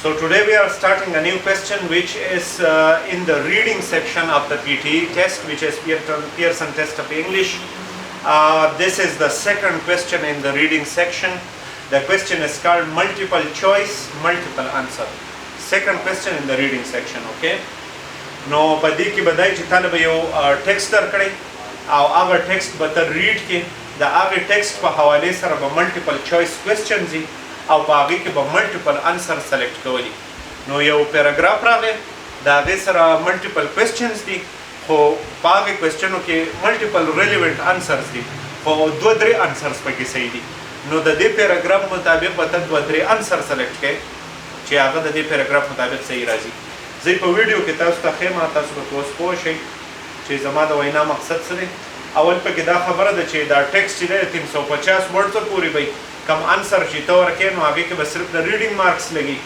So today we are starting a new question which is in the reading section of the PTE test, which is Pearson Test of English. This is the second question in the reading section. The question is called multiple choice, multiple answer. Second question in the reading section, okay? No, padi ki badai چې طالب یو text درکړي او هغه text به ته read کې د هغه text په حواله سره به multiple choice questions دي او په هغه کې به multiple answer select کولی. نو یو paragraph راغی د هغه سره multiple questions دي خو په هغه questionو کې multiple relevant answers دي خو دوه درې answers پکې صحیح دي. نو د دې paragraph مطابق به ته دوه درې answer select کړې چې هغه د دې paragraph مطابق صحیح راځي. زه په ویډیو کې تاسو ته ښیم تاسو به اوس پوه شئ چې زما د وینا مقصد څه دی. اول پکې دا خبره ده چې دا ټیکسټ چې دی 350 ورډز پورې وي. کم انسر چې ته ورکې نو هغې کې به صرف د ریډینګ مارکس لګي.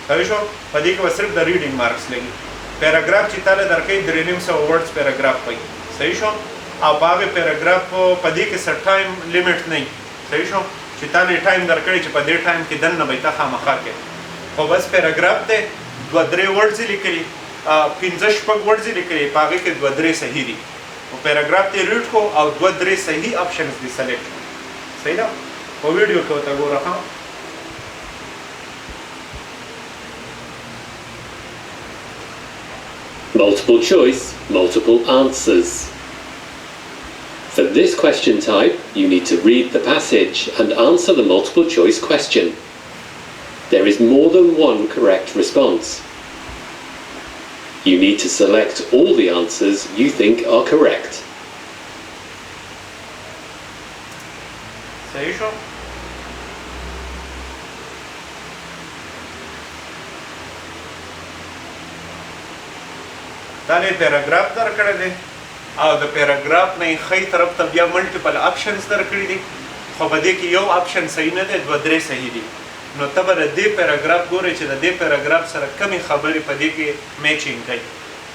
صحیح شو؟ په دې کې به صرف د ریډینګ مارکس لګي. پیراګراف چې تا له درکوي 350 ورډز پیراګراف وي. صحیح شو؟ او په هغې پیراګراف په دې کې څه ټایم لیمټ نه وي. صحیح شو؟ چې تا له ټایم درکړی چې په دې ټایم کې دننه به یې ته خامخا کوې. خو بس پیراګراف دی دوه درې ورډز یې لیکلي 15-16 ورډز یې لیکلي په هغې کې دوه درې صحیح دي. نو پیراګراف ته یې ریډ کړو او دوه درې صحیح آپشنز دي سلیکټ کړو. صحیح ده؟ په ویډیو کې ورته ګوره ښه. Multiple choice, multiple answers. For this question type, you need to read the passage and answer the multiple choice question. There is more than one correct response. You need to select all the answers you think are correct. صحیح شو؟ دا لې پیراګراف درکړی دی او د پیراګراف نه یې ښی طرف ته بیا ملټیپل آپشنز درکړي دي خو په دې کې یو آپشن صحیح نه دی دوه درې صحیح دي. نو ته به د دې پیراګراف ګورې چې د دې پیراګراف سره کمې خبرې په دې کې میچینګ کوي.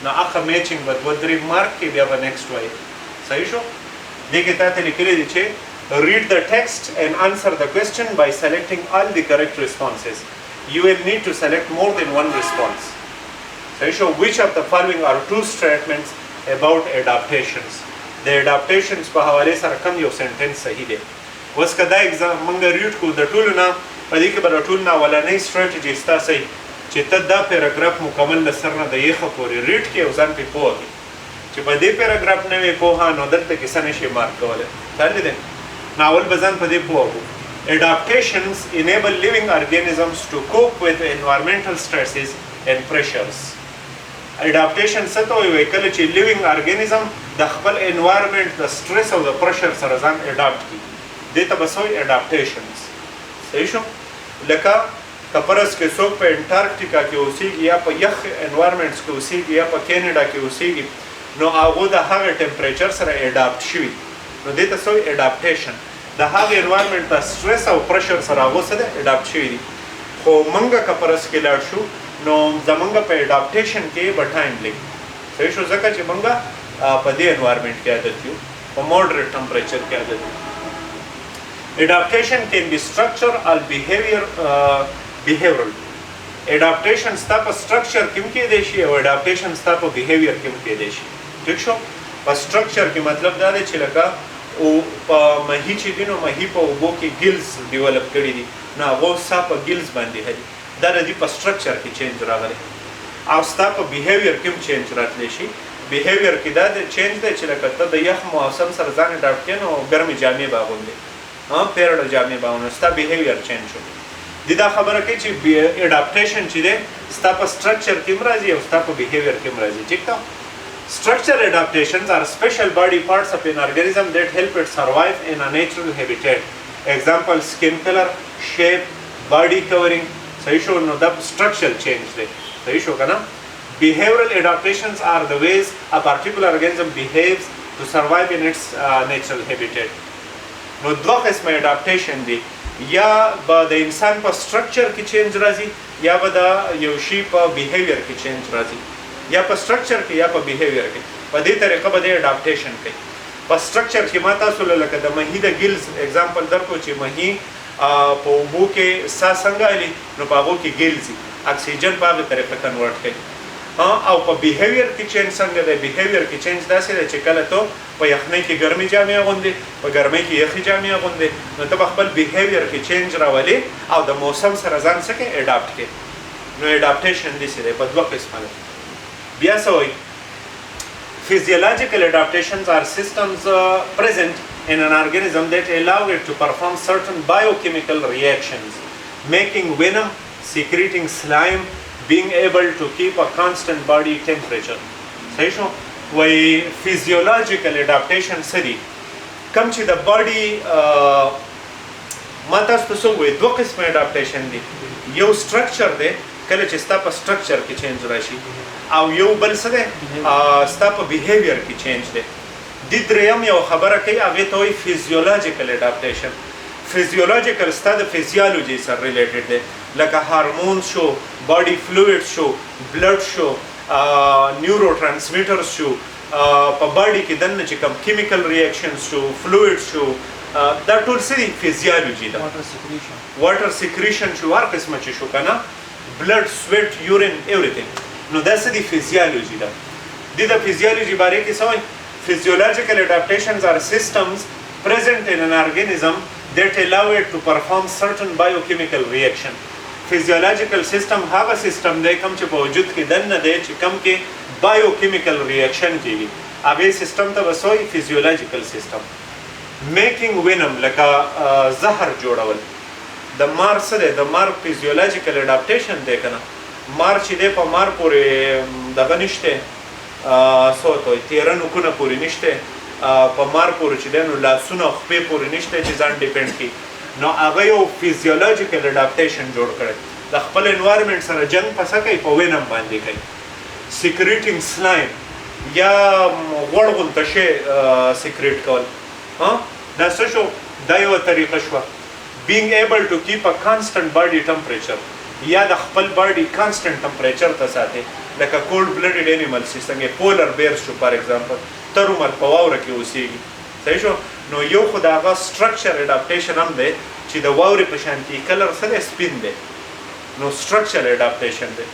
نو هغه میچینګ به دوه درې مارک کې بیا به نیکسټ وایي. صحیح شو؟ دې کې تا ته لیکلي دي چې read the text and answer the question by selecting all the correct responses. You will need to select more than one response. صحیح شو؟ which of the following are true statements about adaptations. د adaptations په حواله سره کم یو سنټنس صحیح دی. اوس که دا ایگزام موږ ریډ کړو د ټولو نه په دې کې به د ټولو نه اولنۍ سټریټجي ستا صحیح چې ته دا پیراګراف مکمل له سر نه د یخه پورې ریډ کړې او ځان پرې پوه کړې چې په دې پیراګراف نه وې پوهه نو دلته کې څه نشې مارک کولی. تللی دی نو اول به ځان په دې پوه کړو. Adaptations enable living organisms to cope with environmental stresses and pressures. Adaptation څه ته وایي؟ کله چې living organism د خپل environment د stress او د pressure سره ځان اډاپټ کړي دې ته به څه وایي adaptations. صحیح شو؟ لکه که فرض کې څوک په انټارکټیکا کې اوسېږي یا په یخ انوایرمنټس کې اوسېږي یا په کینیډا کې اوسېږي نو هغوی د هغه ټمپریچر سره اډاپټ شوي نو دې ته څه وایي اډاپټیشن. د هغه انوایرمنټ د سټرس او پرشر سره هغوی څه دی اډاپټ شوي دي. خو موږ که فرض کې لاړ شو نو زمونږ په اډاپټیشن کې به ټایم لګي. صحیح شو؟ ځکه چې موږ په دې انوایرمنټ کې عادت یو په موډریټ ټمپریچر کې عادت یو. Adaptation can be structure or behavioral. Adaptation ستا په structure کې هم کېدی شي او adaptation ستا په behavior کې هم کېدی شي. ټیک شو؟ په structure کې مطلب دا دی چې لکه او په ماهي چې دي نو ماهي په اوبو کې ګیلز ډیولپ کړي دي نو هغو ستا په ګیلز باندې هلي دا د دې په structure کې چینج راغلی او ستا په behavior کې هم چینج راتلی شي. behavior کې دا د چینج دی چې لکه ته د یخ موسم سره ځان اډاپټ کړې نو ګرمې جامې به اغوندې پیرډ جامې به اغوندې ستا behavior چینج شو. دې دا خبره کوي چې اډاپټیشن چې دی ستا په structure کې هم راځي او ستا په behavior کې هم راځي. ټیک ده؟ Structure adaptations are special body parts of an organism that help it survive in a natural habitat. Example, skin color, shape, body covering. صحیح شو؟ نو دا structural change دی. صحیح شو که نه؟ Behavioral adaptations are the ways a particular organism behaves to survive in its natural habitat. نو دوه قسمه adaptation دی. یا به د انسان په structure کې change راځي یا به د یو شي په behavior کې change راځي. یا په structure کې یا په behavior کې. په دې طریقه به د adaptation کوي. په structure کې ما تاسو لکه د ماهي د ګیلز اگزامپل درکو چې ماهي په اوبو کې ساه څنګه الي نو په هغو کې ګیلز اکسیجن په هغه طریقه کنورټ کوي. او په بیهیویر کې چینج څنګه دی؟ بیهیویر کې چینج داسې دی چې کله ته په یخنۍ کې ګرمې جامې اغوندې، په ګرمۍ کې یخې جامې اغوندې، نو ته به خپل بیهیویر کې چینج راولې او د موسم سره ځان څه کې اډاپټ کې. نو اډاپټیشن داسې دی په دوه قسمه دی. بیا څه وایي؟ Physiological adaptations are systems present in an organism that allow it to perform certain biochemical reactions, making venom, secreting slime, being able to keep a constant body temperature. صحیح شو؟ وایي physiological adaptation څه دي؟ کوم چې د باډي ما تاسو ته څه ووایي دوه قسمه اډاپټیشن دي. یو سټرکچر دی کله چې ستا په سټرکچر کې چینج راشي، او یو بل څه دی ستا په بیهیویر کې چینج دی. د دریم یو خبره کوي هغې ته وایي فیزیولوژیکل اډاپټیشن. فیزیولوژیکل ستا د فیزیالوجي سره ریلیټډ دی، لکه هارمونز شو، باډي فلویډ شو، بلډ شو، نیورو ټرانسمیټرز شو، په باډي کې دننه چې کوم کیمیکل ریاکشنز شو، فلویډ شو، دا ټول څه دي؟ فیزیالوجي ده. واټر سیکریشن شو، هر قسمه چې شو که نه، بلډ، سویټ، یورین، ایوریثینګ. نو دا څه دي؟ فیزیالوجي ده. د فیزیالوجي باره کې څه وایي؟ Physiological adaptations are systems present in an organism that allow it to perform certain biochemical reaction. Physiological system هغه سیستم دی کوم چې په وجود کې دننه دی چې کوم کې biochemical reaction کېږي. هغې سیستم ته به څه وایي؟ physiological system. Making venom لکه زهر جوړول. د مار څه دی؟ د مار physiological adaptation دی که نه؟ مار چې دی په مار پورې دغه نشته، څه ورته وایي، تیره نوکونه پورې نشته، په مار پورې چې دی نو لاسونه او خپې پورې نشته چې ځان ډیپینډ کړي. نو هغه یو فیزیولوژیکل اډاپټیشن جوړ کړی، د خپل انوایرمنټ سره جنګ په څه کوي؟ په وینم باندې کوي. سیکریټینګ سلایم یا غوړ غونته شی سیکریټ کول، دا څه شو؟ دا یوه طریقه شوه. being able to keep a constant body temperature یا د خپل باډي کانسټنټ ټمپریچر ته ساتي، لکه کولډ بلډډ انیملز چې څنګه پولر بیرز شو فار ایگزامپل، تر عمر په واوره کې اوسېږي. صحیح شو؟ نو یو خو د هغه سټرکچر اډاپټیشن هم دی چې د واورې په شان کې کلر څه دی؟ سپین دی. نو سټرکچر اډاپټیشن دی.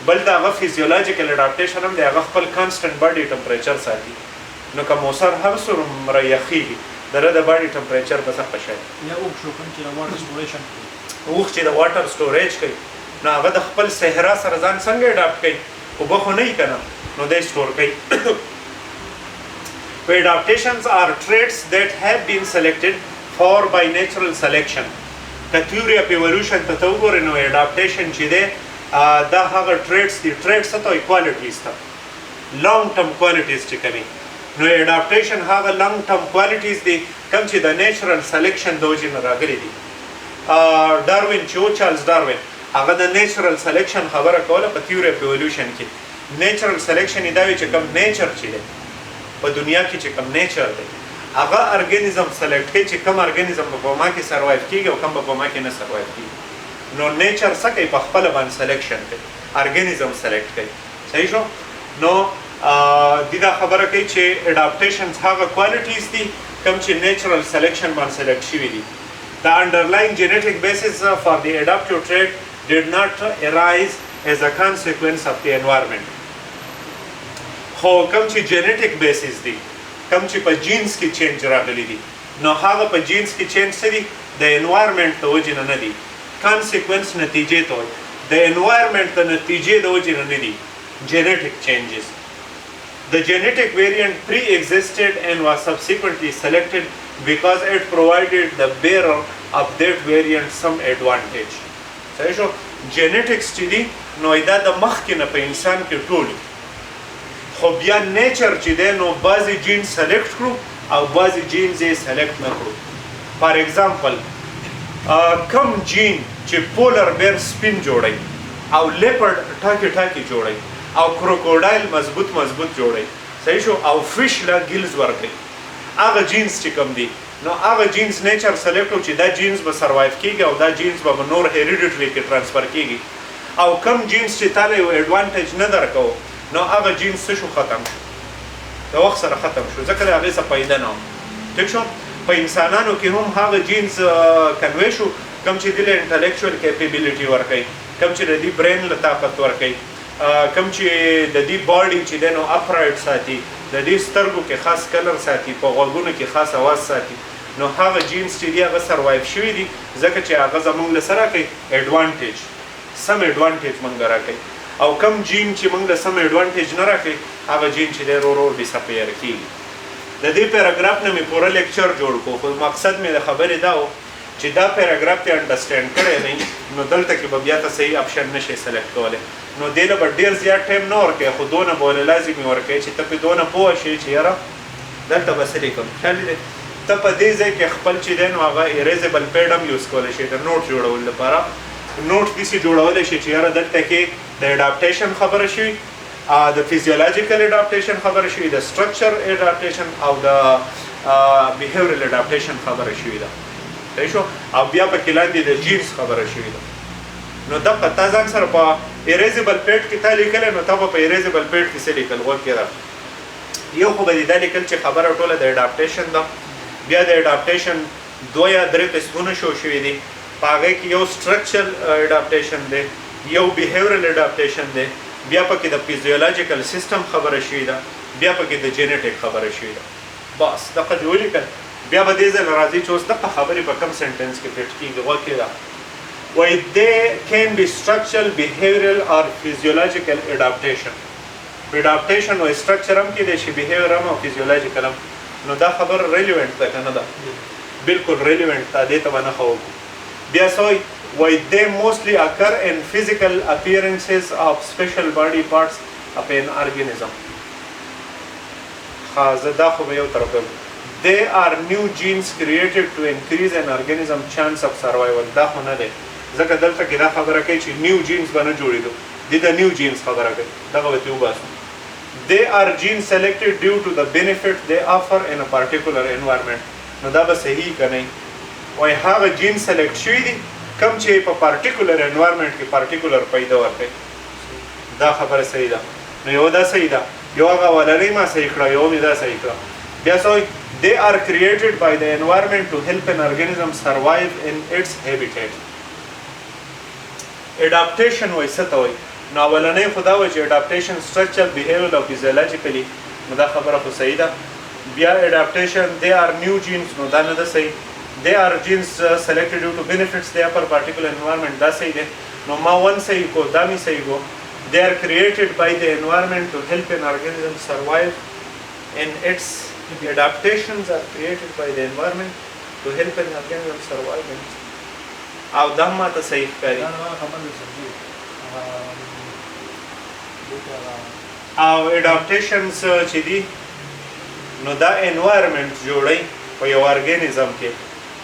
بل د هغه فیزیولوژیکل اډاپټیشن هم دی، هغه خپل کانسټنټ باډي ټمپریچر ساتي. نو که موسر هر څومره یخېږي د هغه د باډي ټمپریچر به څه په شی یا اوښ شو کوم چې د واټر سټوریشن کوي، اوښ چې د واټر سټوریج کوي، نو هغه د خپل صحرا سره ځان څنګه اډاپټ کوي؟ اوبه خو نه وي که نه، نو دی سټور کوي. Adaptations are traits that have been selected for by natural selection. که theory of evolution ته وګورئ نو adaptation چې دی دا هغه traits دي. traits څه ته وایي؟ qualities ته، long term qualities چې کوي. نو adaptation هغه long term qualities دي کوم چې د natural selection د وجې نه راغلي دي. ډاروین چې و، چارلز ډاروین، هغه د نیچرل سلیکشن خبره کوله په تیوري اف ایولوشن کې. نیچرل سلیکشن یې دا وي چې کوم نیچر چې دی په دنیا کې، چې کوم نیچر دی هغه ارګانیزم سلیکټ کوي چې کوم ارګانیزم به په ما کې سروایو کېږي او کوم به په ما کې نه سروایو کېږي. نو نیچر څه کوي؟ په خپله باندې سلیکشن کوي، ارګانیزم سلیکټ کوي. صحیح شو؟ نو دا خبره کوي چې اډاپټیشنز هغه کوالټیز دي کوم چې نیچرل سلیکشن باندې سلیکټ شوي دي. The underlying genetic basis for the adaptive trait did not arise as a consequence of the environment. خو کوم چې genetic basis دي، کوم چې په جینز کې چینج راغلي دي، نو هغه په جینز کې چینج څه دي؟ د انوایرمنټ د وجې نه نه دي. کانسیکوینس نتیجې ته وایي، د انوایرمنټ د نتیجې د وجې نه نه دي genetic changes. The genetic variant pre-existed and was subsequently selected because it provided the bearer of that variant some advantage. صحیح شو؟ جینیټکس چې دي نو دا د مخکې نه په انسان کې ټول، خو بیا نیچر چې دی نو بعضې جین سلیکټ کړو او بعضې جینز یې سلیکټ نه کړو. فار ایگزامپل کم جین چې پولر بیر سپین جوړوي او لیپرډ ټاکې ټاکې جوړوي او کروکوډایل مضبوط مضبوط جوړوي، صحیح شو، او فش لا ګیلز ورکوي، هغه جینز چې کوم دي نو هغه جینز نیچر سلیکټ کړو چې دا جینز به سروایو کېږي او دا جینز به نور هیریډیټري کې ټرانسفر کېږي. او کم جینز چې تا له یو ایډوانټیج نه درکوو نو هغه جینز څه شو؟ ختم شو، د وخت سره ختم شو، ځکه د هغې څه فایده نه وه. ټیک شو؟ په انسانانو کې هم هغه جینز کنوی شو کوم چې دله انټلیکچوال کیپیبلیټي ورکوي، کوم چې د دې برین له طاقت ورکوي، کوم چې د دې باډي چې دی نو اپرایټ ساتي، د دې سترګو کې خاص کلر ساتي، په غوږونو کې خاص اواز ساتي، نو هغه جینز چې دي هغه سروایو شوي دي ځکه چې هغه زموږ له سره کوي ایډوانټیج، سم ایډوانټیج موږ راکوي. او کم جین چې موږ له سم ایډوانټیج نه راکوي هغه جین چې دی ورو ورو ډسپیر کېږي. د دې پیراګراف نه مې پوره لیکچر جوړ کړو، خو مقصد مې د خبرې دا و چې دا پیراګراف ته انډرسټینډ کړی نه نو دلته کې به بیا ته صحیح اپشن نشي سلیکټ کولی، نو دې له به ډېر زیات ټایم نه ورکوي، خو دونه به ولې لازمي ورکوي چې ته پې دونه پوه شې چې یاره دلته به څه لیکم. خیال دی ته په دې ځای کې خپل چې دی نو هغه ایریزیبل پیډ هم یوز کولی شي د نوټ جوړولو لپاره. نوټ داسې جوړولی شي چې یاره دلته کې د اډاپټیشن خبره شوي، د فیزیولوژیکل اډاپټیشن خبره شوي، د سټرکچر اډاپټیشن او د بیهیورل اډاپټیشن خبره شوي ده، صحیح شو، او بیا پکې لاندې د جینز خبره شوي ده. نو دا په تا ځان سره په ایریزیبل پیډ کې تا لیکلی، نو تا به په ایریزیبل پیډ کې څه لیکل غوږ کې ده. یو خو به دې دا لیکل چې خبره ټوله د اډاپټیشن ده، بیا د اډاپټیشن 2 یا 3 قسمونه شو شوي دي، په هغې کې یو سټرکچر اډاپټیشن دی، یو بیهیورل اډاپټیشن دی، بیا پکې د فیزیولوژیکل سیستم خبره شوې ده، بیا پکې د جینیټک خبره شوې ده. بس دغه دې ولیکل. بیا به دې ځای نه راځي چې اوس دغه خبرې په کوم سنټنس کې فټ کېږي. غوږ کې ده وایي they can be structural, behavioral or physiological adaptation. اډاپټیشن او سټرکچر هم کېدای شي، بیهیویر هم او فیزیولوژیکل هم. نو دا خبره ریلیونټ ده که نه ده؟ بالکل ریلیونټ ده، دې ته به نښه وکړو. بیا څه وایي why they mostly occur in physical appearances of special body parts of an organism. دا خو به یو طرف ده. They are new genes created to increase an organism chance of survival. دا خو نه دی، ځکه دلته کې دا خبره کوي چې نیو جینز به نه جوړېدو، دې د نیو جینز خبره کوي، دغه به ترې وباسو. They are genes selected due to the benefit they offer in a particular environment. نو دا به صحیح که نه وایي هغه جین سلیکټ شوي دي کوم چې په پارټیکولر انوایرمنټ کې پارټیکولر پیدا ورکوي. دا خبره صحیح ده. نو یو دا صحیح ده، یو هغه اولنۍ ما صحیح کړه، یو مې دا صحیح کړه. بیا څه وایي they are created by the environment to help an organism survive in its habitat. adaptation وایي څه ته وایي؟ نو اولنۍ خو دا وایي چې adaptation structural, behavioral او physiologically، نو دا خبره خو صحیح ده. بیا adaptation they are new genes، نو دا نه ده صحیح. They are genes selected due to benefits they offer particular environment، دا صحیح دی. نو ما ون صحیح کو، دا مې صحیح کو. They are created by the environment to help an organism survive in its adaptations are created by the environment to help an organism survive in او دا ما ته صحیح ښکاري. او adaptations چې دي نو دا environment جوړي په یو ارګانیزم کې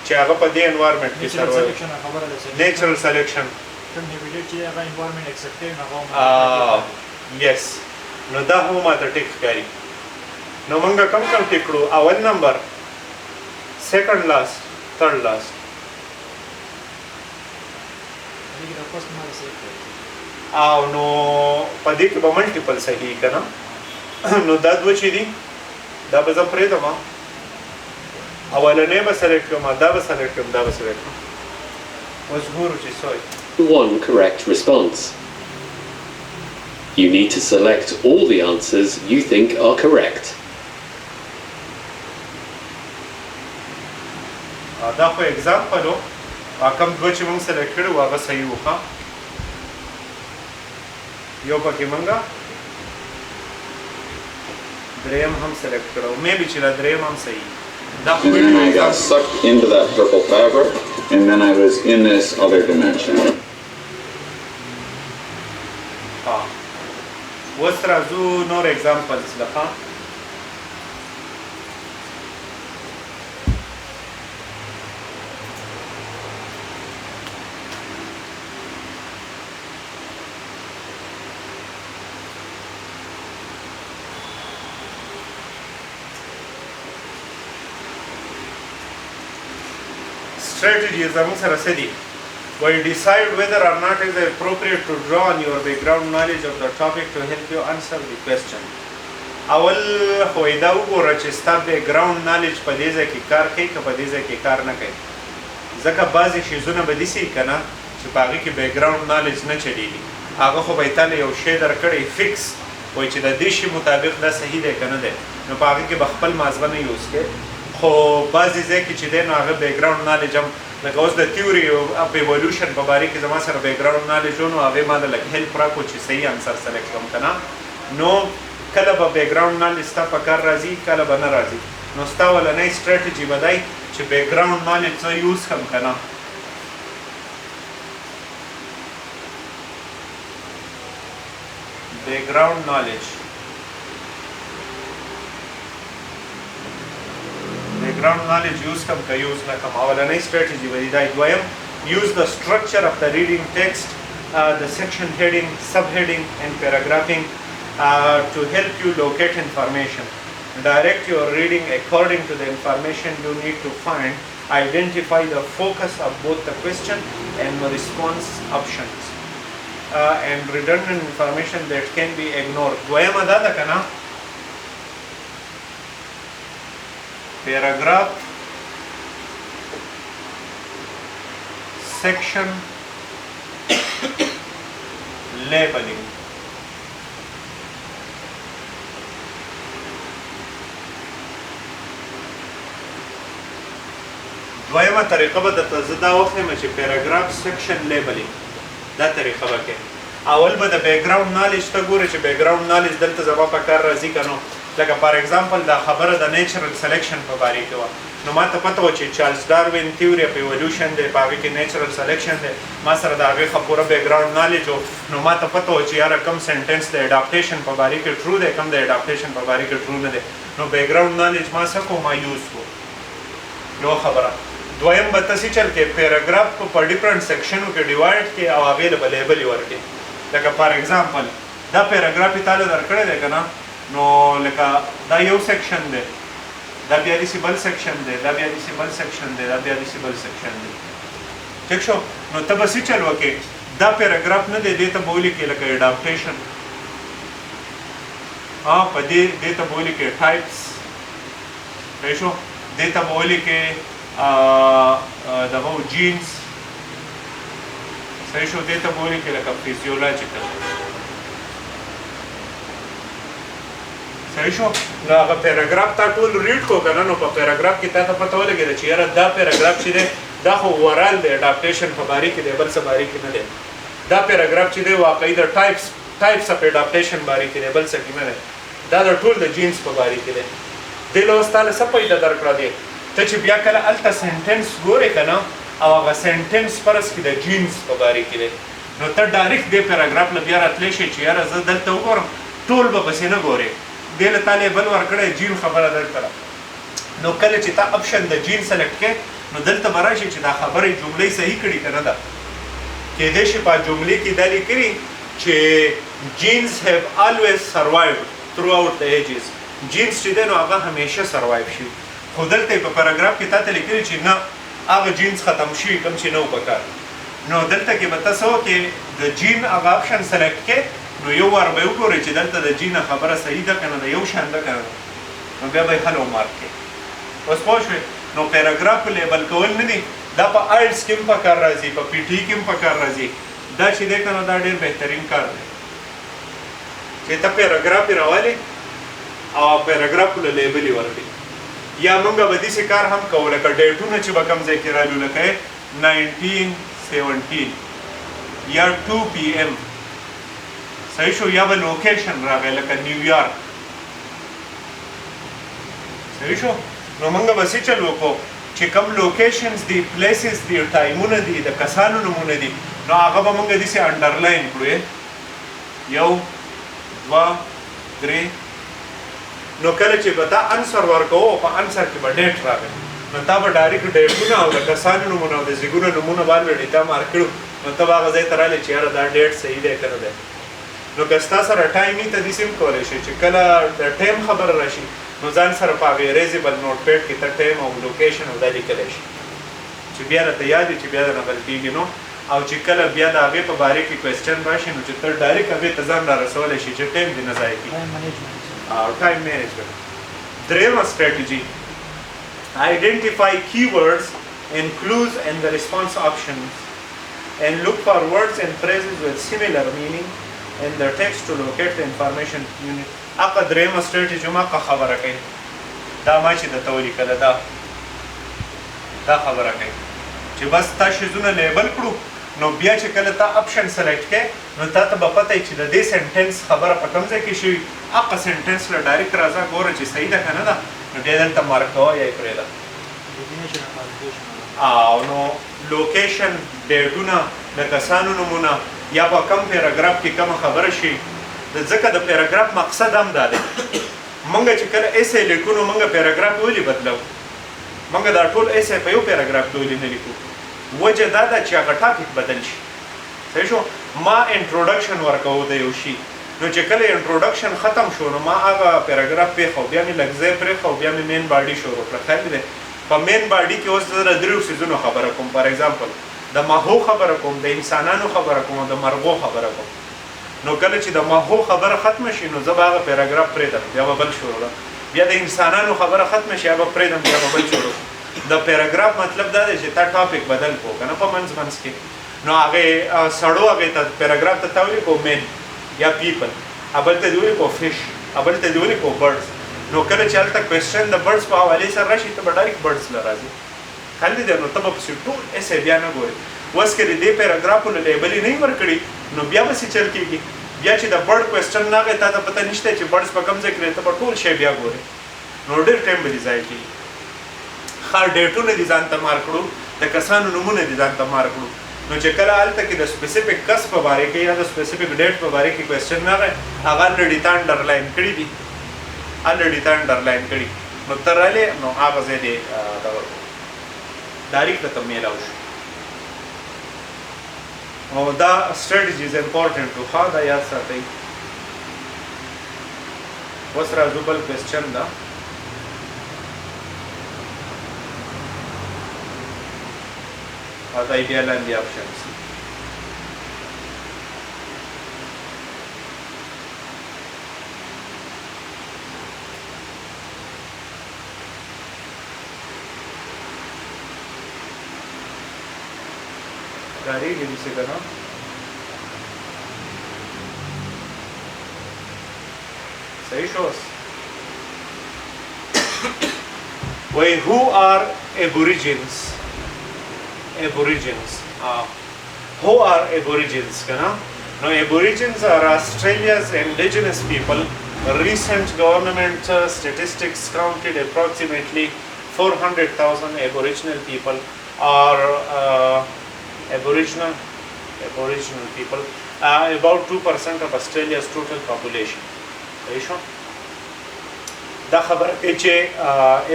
چې هغه په دې انوایرمنټ کې سروایو. نیچرل سلیکشن یس، نو دا هم ماته ټیک ښکاري. نو موږ کم ټیک کړو؟ اول نمبر، سیکنډ لاست، تھرډ لاست. او نو په دې کې به ملټیپل صحیح که نه؟ نو دا دوه چې دي دا به زه پرېږدم، اولنۍ به سلیکټ کړم، دا به سلیکټ کړم، دا به سلیکټ کړم. اوس ګورو چې څه وایي. 1 correct response. You need to select all the answers you think are correct. دا خو اگزامپل و، کوم دوه چې موږ سلیکټ کړي وو هغه صحیح و. ښه، یو پکې موږ دریم هم سلیکټ کړو، مې بي چې دا دریم هم صحیح. And then I got sucked into that purple fabric, and then I was in this other dimension. اوس راځو نور اگزامپلز لخوا. strategies زموږ سره څه دي؟ وایي decide whether or not it is appropriate to draw on your background knowledge of the topic to help you answer the question. اول خو دا وګوره چې ستا بیکګراوند نالج په دې ځای کې کار کوي که په دې ځای کې کار نه کوي. ځکه بعضې شیزونه به داسې وي که نه چې په هغې کې بیک ګراونډ نالج نه چلېږي هغه خو به یې تاله یو شی درکړی فکس وایي چې د دې شي مطابق دا صحیح دی که نه دی نو په هغې کې به خپل مازغه نه یوز کړې خو بعضې ځای کې چې دی نو هغه بیک ګراونډ نالج هم لکه اوس د تیوري اف ایولیوشن په باره کې زما سره بیک ګراونډ نالج و نو هغې ما ته لږ هیلپ راکړو چې صحیح انسر سلیکټ کړم که نه نو کله به بیک ګراونډ نالج ستا په کار راځي کله به نه راځي نو ستا ولنۍ سټریټجي به دی چې بیک ګراونډ نالج زه یوز کړم که نه background knowledge use کم که use نه کم اولنۍ strategy ودی دا دویم use the structure of the reading text the section heading subheading and paragraphing to help you locate information direct your reading according to the information you need to find identify the focus of both the question and the response options and redundant information that can be ignored. دویمه دا ده که نه paragraph section labeling دویمه طریقه به درته زه دا وښیم چې paragraph section labeling دا طریقه به کې اول به د بیک ګراونډ نالج ته ګورې چې بیک ګراونډ نالج دلته زما په کار راځي که نو لکه فار ایگزامپل دا خبره د نیچرل سلیکشن په باره کې وه نو ما ته پته وه چې چارلز ډاروین تیوري اف ایولیوشن دی په هغې کې نیچرل سلیکشن دی ما سره د هغې ښه پوره بیک ګراونډ نالج و نو ما ته پته وه چې یاره کم سینټنس د اډاپټیشن په باره کې ټرو دی کم د اډاپټیشن په باره کې ټرو نه دی نو بیک ګراونډ نالج ما څه کړو ما یوز کړو یو خبره دویم به تاسې چل کې پیراګراف په ډیفرنٹ سیکشنو کې ډیوایډ کې او هغې له به لیبل یې ورکړي لکه فار ایگزامپل دا پیراګراف یې تاله درکړی دی که نه نو لکه دا یو سیکشن دی دا بیا داسې بل سیکشن دی دا بیا داسې بل سیکشن دی دا بیا داسې بل سیکشن دی ټیک شو نو ته به څه چل وکړې دا پیراګراف نه دی دې ته به ولیکې لکه اډاپټیشن په دې ته به ولیکې ټایپس صحیح شو دې ته به ولیکې دغه جینز صحیح شو دې ته به ولیکې لکه فیزیولوجیکل صحیح شو نو هغه پیراګراف تا ټول ریډ کړو که نه نو په پیراګراف کې تا ته پته ولګېده چې یاره دا پیراګراف چې دی دا خو اورال دی اډاپټیشن په باره کې دی بل څه باره کې نه دی دا پیراګراف چې دی واقعي د ټایپس اف اډاپټیشن باره کې دی بل څه کې نه دی دا د ټول د جینز په باره کې دی دې له اوس تاله څه پیدا درکړه دی ته چې بیا کله هلته سینټنس ګورې که نه او هغه سینټنس فرض کړي د جینز په باره کې دی نو ته ډایرکټ دې پیراګراف نه بیا راتلی شي چې یاره زه دلته وګورم ټول به پسې نه ګورې دې له تا لیبل ورکړی جین خبره درته نو کله چې تا اپشن د جین سلیکټ کړې نو دلته به راشي چې دا خبرې جملې صحیح کړي که نه ده کیدای شي په جملې کې دا لیکلي چې جینز هیو الویز سروایوډ تھرو آوټ د ایجز جینز چې دی نو هغه همیشه سروایو شي خو دلته په پیراګراف کې تا ته لیکلي چې نه هغه جینز ختم شوي کوم چې نه و په کار نو دلته کې به ته څه وکړې د جین هغه اپشن سلیکټ کړې نو یو وار به وګورئ چې دلته د جین خبره صحیح ده که نه ده یو شان ده که نه ده نو بیا به یې هلو مارک کړې اوس پوه شوې نو پیراګراف لیبل کول نه دي دا په آیلټس کې هم په کار راځي په پی ټي کې هم په کار راځي دا چې دی که نه دا ډېر بهترین کار دی چې ته پیراګراف یې راولې او پیراګراف له لیبل یې ورکړې یا موږ به داسې کار هم کوو لکه ډیټونه چې به کوم ځای کې رالو لکه 1917 یا 2 PM صحیح شو یا به لوکیشن راغی لکه نیویارک صحیح شو نو موږ به څه چل وکړو چې کوم لوکیشنز دي پلیسز دي ټایمونه دي د کسانو نومونه دي نو هغه به موږ داسې انډرلاین کړو 1 2 3 نو کله چې به تا انسر ورکوو په انسر کې به ډیټ راغی نو تا به ډایرکټ ډیټونه او د کسانو نومونه او د زیږونو نومونه باندې ډیټا مارک کړو نو ته به هغه ځای ته راغلی چې یاره دا ډیټ صحیح دی که نه دی نو که ستا سره ټایم وي ته داسې هم کولی شي چې کله د ټایم خبره راشي نو ځان سره په هغې اریزیبل نوټ پیډ کې ته ټایم او لوکیشن او دا لیکلی شي چې بیا راته یاد وي چې بیا درنه غلطېږي نو او چې کله بیا د هغې په باره کې کوېسچن راشي نو چې ته ډایرکټ هغې ته ځان را رسولی شي چې ټایم دې نه ضایع کړي او ټایم مینجمنټ درېیمه سټریټجي identify keywords in clues and the response options, and look for words and phrases with similar meaning in the text to locate the information unit. اقا درېیمه strategy ما که خبره کوي دا ما چې درته ولیکله دا خبره کوي چې بس تا شیزونه لیبل کړو نو بیا چې کله تا اپشن سلیکټ کړې نو تا ته به پته وي چې د دې سنټنس خبره په کوم ځای کې شوي هغه سنټنس له ډایرکټ راځه ګوره چې صحیح ده که نه ده نو بیا دلته مارک کوه یا یې پرېږده او نو لوکیشن ډیټونه د کسانو نومونه یا په کم پیراګراف کې کومه خبره شي ځکه د پیراګراف مقصد هم دا دی موږ چې کله ایسې لیکو نو موږ پیراګراف ولې بدلو موږ دا ټول ایسې په یو پیراګراف کې ولې نه لیکو وجه دا ده چې هغه ټاپک بدل شي صحیح شو ما انټروډکشن ورکوو د یو شي نو چې کله انټروډکشن ختم شو نو ما هغه پیراګراف پرېښو بیا مې لږ ځای پرېښو بیا مې مین باډي شروع کړه خیال دی په مین باډي کې اوس زه د دریو څیزونو خبره کوم فار ایگزامپل د ماهو خبره کوم د انسانانو خبره کوم او د مرغو خبره کوم نو کله چې د ماهو خبره ختمه شي نو زه به هغه پیراګراف پرېږدم بیا به بل شروع بیا د انسانانو خبره ختمه شي هغه پرېږدم بیا به بل شروع د پیراګراف مطلب دا دی چې تا ټاپک بدل کو که نه په منځ کې نو هغې سړو هغې ته پیراګراف ته تا ولیکو مین یا پیپل بل ته دې ولیکو فش بل ته دې ولیکو برډز نو کله چې هلته کوېسچن د برډز په حوالې سره راشي ته به ډایرکټ برډز له راځي خیال دی نو ته به پسې ټول ایسې بیا نه ګورې اوس که د دې پیراګرافونو لیبلې نه یې ورکړي نو بیا به څه چل کېږي بیا چې د برډ کوېسچن راغی تا ته پته نشته چې برډز په کوم ځای کې دی ته به ټول شی بیا ګورې نو ډېر ټایم به دې ضایع کېږي ښه ډیټونه دې ځان ته مار کړو د کسانو نومونه دې ځان ته مار کړو نو چې کله هلته کې د سپیسیفیک کس په باره کې یا د سپیسیفیک ډیټ په باره کې کوېسچن راغی هغه الرېډي تا انډرلاین کړي دي الرېډي تا انډرلاین کړي نو ته رالې نو هغه ځای دې ډایرکټ درته میلاو شو او دا strategy is important to ښه دا یاد ساتئ اوس راځو بل کوېسچن ده the ideal and the options. Gary, give me a second. Say shows. Why, who are aborigines? Aborigines. Who are aborigines? Now, aborigines are Australia's indigenous people. Recent government statistics counted approximately 400,000 Aboriginal people are Aboriginal people, about 2% of Australia's total population. دا خبره کوي چې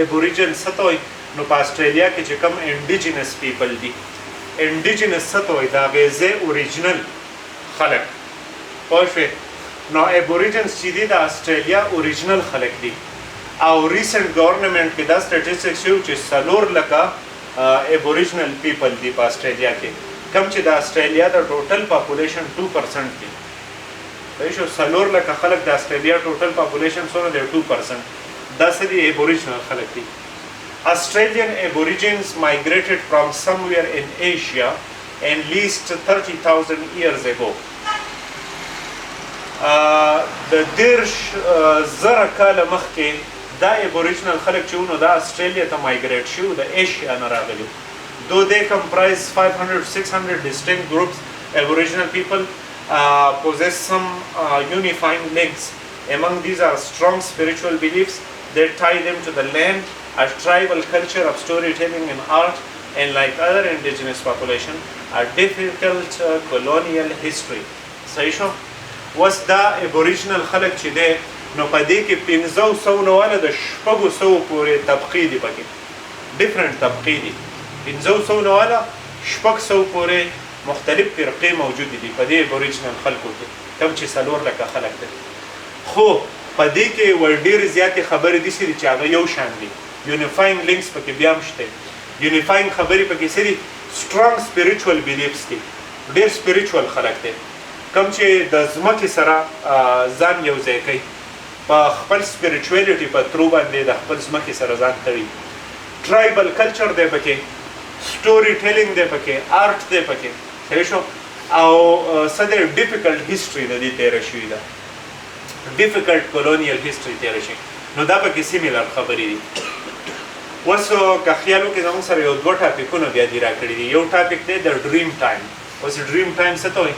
Aborigines څه ته وایي نو په استرالیا کې چې کوم انډیجنس پیپل دي انډیجنس څه ته وایي د هغې ځای اوریجنل خلک پوه شوې نو ایبوریجنس چې دي د استرالیا اوریجنل خلک دي او ریسنټ ګورنمنټ کې دا سټیټسټکس شوي چې 4 لکه ایبوریجنل پیپل دي په استرالیا کې کوم چې د استرالیا د ټوټل پاپولیشن 2% دي صحیح شو 4 لکه خلک د استرالیا ټوټل پاپولیشن څومره دی 2% دا څه دي ایبوریجنل خلک دي Australian Aborigines migrated from somewhere in Asia at least 30,000 years ago. د 10,000 کاله مخکې دا Aboriginal خلک چې ونو دا استرالیا ته مایګریټ شوي د ایشیا نه راغلي though they comprise 500-600 distinct groups. Aboriginal people possess some unifying links. Among these are strong spiritual beliefs that tie them to the land, a tribal culture of storytelling and art, and like other indigenous population, a difficult colonial history. صحیح شو؟ وس دا Aboriginal خلک چې دی نو په دې کې 500 نه والا د 600 پورې طبقې دي پکې ډیفرنٹ طبقې دي 500 نه والا 600 پورې مختلف فرقې موجودې دي په دې Aboriginal خلکو کې کوم چې 4 لکه خلک دي خو په دې کې ور ډېرې زیاتې خبرې دي چې هغه یو شان دي یونیفاینګ لینکس پکې بیا هم شته یونیفاینګ خبرې پکې څه دي strong spiritual beliefs دي ډېر spiritual خلک دي کوم چې د ځمکې سره ځان یو ځای کوي په خپل spirituality په ترو باندې د خپل ځمکې سره ځان تړي tribal culture دی پکې سټوري ټیلینګ دی پکې، آرټ دی پکې، صحیح شو. او څه دی ډیفیکلټ هیسټري د دې تېره شوې ده، ډیفیکلټ کولونیل هیسټري تېره شي. نو دا پکې سیمیلر خبرې دي. اوس که خیال وکړئ زموږ سره یو دوه ټاپکونه بیا دي راکړي دي. یو ټاپک دی د ډریم ټایم. اوس ډریم ټایم څه ته وایي؟